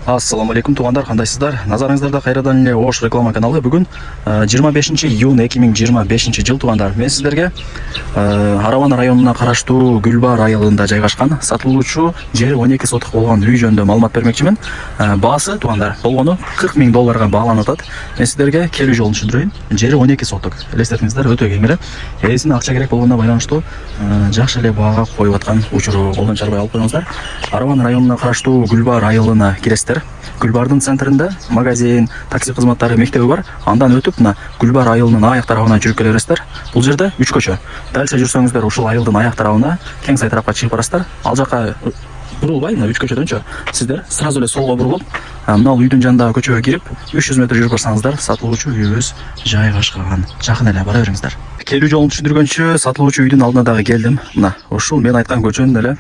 Ассаламу алейкум туғандар, қандайсыздар? Назарыңыздарда қайрадан эле Ош реклама каналы. Бүгін 25 июнь 2025 жыл туғандар. Мен сіздерге Араван районуна караштуу Гүлбар айылында жайгашкан сатылуучу жери 12 сотық болгон үй жөнүндө маалымат бермекчимин. Баасы туғандар болгону $40,000 бааланып атат. Мен сіздерге келүү жолун түшүндүрөйүн. Жери 12 сотық. Элестетиңиздер, өтө кеңири. Ээсине акча керек болгондо байланыштуу жакшы эле баага коюп аткан учуру колдон чарбай алып коюңуздар. Араван районуна караштуу Гүлбар айылына киресиздер. Гүлбардын центринде магазин, такси кызматтары, мектеби бар. Андан өтүп мына Гүлбар айылынын аяк тарабына жүрүп келе бересиздер. Бул жерде 3 көчө. Дальше жүрсөңүздөр ушул айылдын аяк тарабына кең сай тарапка чыгып барасыздар. Ал жака бурулбай, мына 3 көчөдөнчө сиздер сразу эле солго бурулуп, мына үйдүн жанындагы көчөгө кирип, 300 метр жүрүп барсаңыздар, сатылуучу үйүбүз жайгашкан. Жакын эле бара бериңиздер. Келүү жолун түшүндүргөнчө сатылуучу үйдүн алдына дагы келдим. Мына ушул мен айткан көчөнүн эле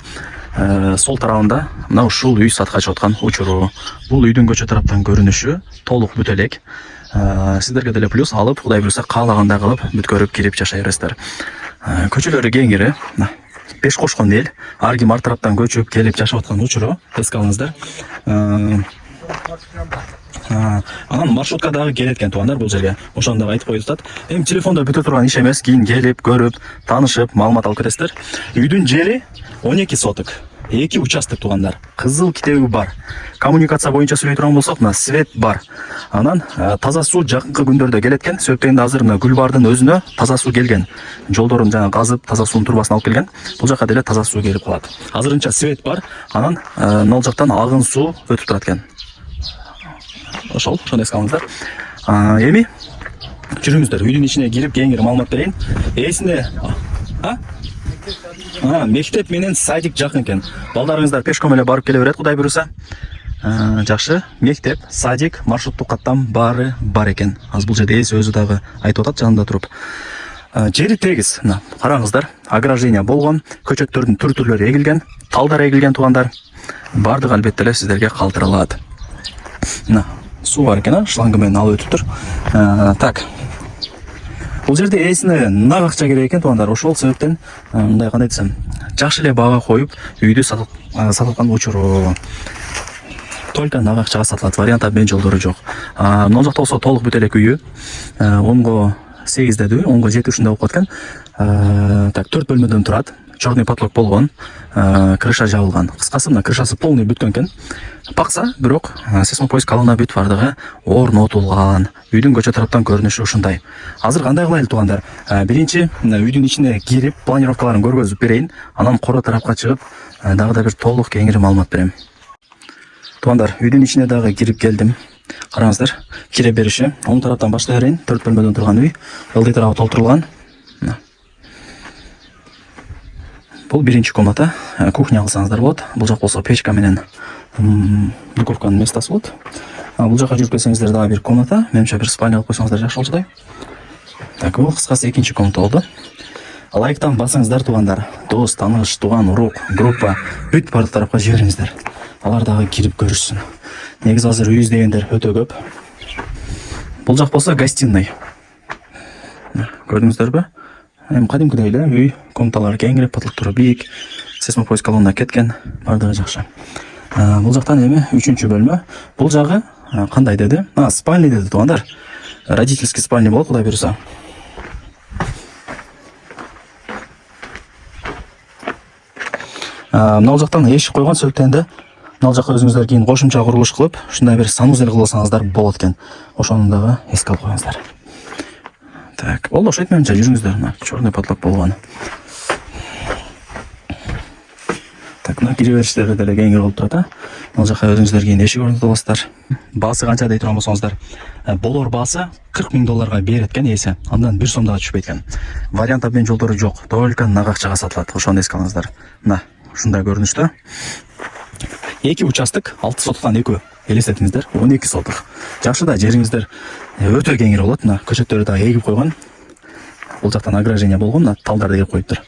сол тарабында мына ушул үй сатка чыгып аткан учуру. Бул үйдүн көчө тараптан көрүнүшү толук бүт элек. Сиздерге деле плюс алып, Кудай буйрса каалагандай кылып бүткөрүп кирип жашай бересиздер. Көчөлөрү кеңири, 5 кошкон эл, ар ким ар тараптан көчүп келип жашап аткан учуру. Эске алыңыздар. Анан маршрутка дагы келет экен туугандар бул жерге. Ошону дагы айтып коюп атат. Эми телефондо бүтө турган иш эмес, кийин келип, көрүп, таанышып, маалымат алып кетесиздер. Үйдүн жери 12 соток. 2 участок туугандар. Кызыл китеби бар. Коммуникация боюнча сүйлөй турган болсок, мына свет бар. Анан таза суу жакынкы күндөрдө келет экен. Сөптөгөндө азыр мына Гүлбардын өзүнө таза суу келген. Жолдорун жана казып, таза суунун турбасын алып келген. Бул жака деле таза суу келип калат. Азырынча свет бар. Анан мына жактан агын суу өтүп турат экен. Ошону эске алыңыздар. Эми жүрүңүздөр, үйдүн ичине кирип кеңири маалымат берейин. Ээсине мектеп менен садик жакын экен. Балдарыңыздар пешком эле барып келе берет, Кудай буйрса. Жакшы, мектеп, садик, маршруттук каттам баары бар экен. Азыр бул жерде ээси өзү дагы айтып атат жанында туруп. Жери тегиз. Мына караңыздар, ограждение болгон, көчөттөрдүн түр-түрлөрү эгилген, талдар эгилген туугандар. Бардыгы албетте эле сиздерге калтырылат. Мына суу бар экен, шланг менен алып өтүптүр. Так. Бул жерде ээсине нак акча керек экен туугандар. Ошол себептен мындай кандай десем, жакшы эле баага коюп, үйдү сатылган учуру. Только нак акчага сатылат, вариант обмен жолдору жок. Мына жакта болсо толук бүт элек үйү. 10го 8деби, 10го 7 ушундай болуп каткан. Так, 4 бөлмөдөн турат. Черный потолок болгон, крыша жабылган. Кыскасы мына крышасы полный бүткөн экен. Пакса, бирок сейсмопоиск алына бүт бардыгы орнотулган. Үйдүн көчө тараптан көрүнүшү ушундай. Азыр кандай кылайлы туугандар? Биринчи үйдүн ичине кирип, планировкаларын көргөзүп берейин. Анан коро тарапка чыгып, дагы да бир толук кеңири маалымат берем. Туугандар, үйдүн ичине дагы кирип келдим. Караңыздар, кире бериши оң тараптан баштай берейин. 4 бөлмөдөн турган үй, ылдый тарабы толтурулган. Бул биринчи комната, кухня кылсаңыздар болот. Бул жак болсо печка менен духовканын местасы болот. Бул жака жүрүп келсеңиздер дагы бир комната, менимче бир спальня алып койсоңуздар жакшы болчудай. Так, бул кыскасы экинчи комната болду. Лайктан басыңыздар туугандар. Дос, тааныш, тууган, урук, группа бүт бардык тарапка жибериңиздер. Алар дагы кирип көрүшсүн. Негизи азыр үй издегендер өтө көп. Бул жак болсо гостиный. Көрдүңүздөрбү? Эми кадимкидей эле үй, комнаталары кеңири, потолоктору бийик, сейсмопоиск алууна кеткен, бардыгы жакшы. Бул жактан эми 3-чү бөлмө. Бул жагы кандай деди? Спальня деди туугандар. Родительский спальня болот, Кудай буйрса. Мына жактан эшик койгон сөптенде. Мына жака өзүңүздөр кийин кошумча курулуш кылып, ушундай бир санузел кылсаңыздар болот экен. Ошону дагы эске алып коюңуздар. Так, болду, ошойт менимче жүрүңүздөр. Мына черный потолок болгон. Так, мына кире бериштерде деле кеңири болуп турат. Мына жака өзүңүздөр кийин эшик орнотуп аласыздар. Баасы канча дей турган болсоңуздар, болор баасы $40,000 берет экен ээси. Андан 1 сом дагы түшпөйт экен. Вариант обмен жолдору жок, только нак акчага сатылат. Ошону эске алыңыздар. Мына ушундай көрүнүштө. 2 участок, 6 сотуктан 2. Элестетиңиздер, 12 сотук. Жакшы да, жериңиздер өтө кеңири болот. Мына көчөттөрү дагы эгип койгон. Бул жактан ограждение болгон, мына талдарды эгип коюптур.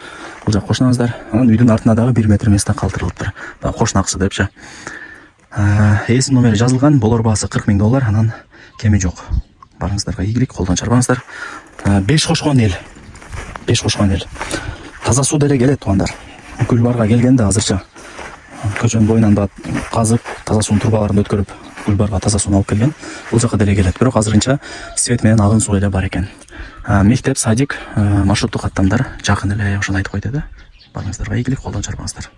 Бул жак кошуңуздар. Анан үйдүн артына дагы 1 метр место калтырылыптыр. Кошунакчы депчи. Ээси номери жазылган, болор баасы $40,000, анан кеми жок. Барыңыздарга ийгилик, колдон чарбаңыздар. 5 кошкон эл. 5 кошкон эл. Таза суу деле келет туугандар. Гүлбарга келгенде азырча көчөнүн боюнан да казып таза суунун трубаларын өткөрүп Гүлбарга таза сууну алып келген. Бул жака деле келет. Бирок азырынча свет менен агын суу эле бар экен. Мектеп, садик, маршруттук аттандар жакын эле ошону айтып койду да. Барыңыздарга ийгилик, колдон чарбаңыздар.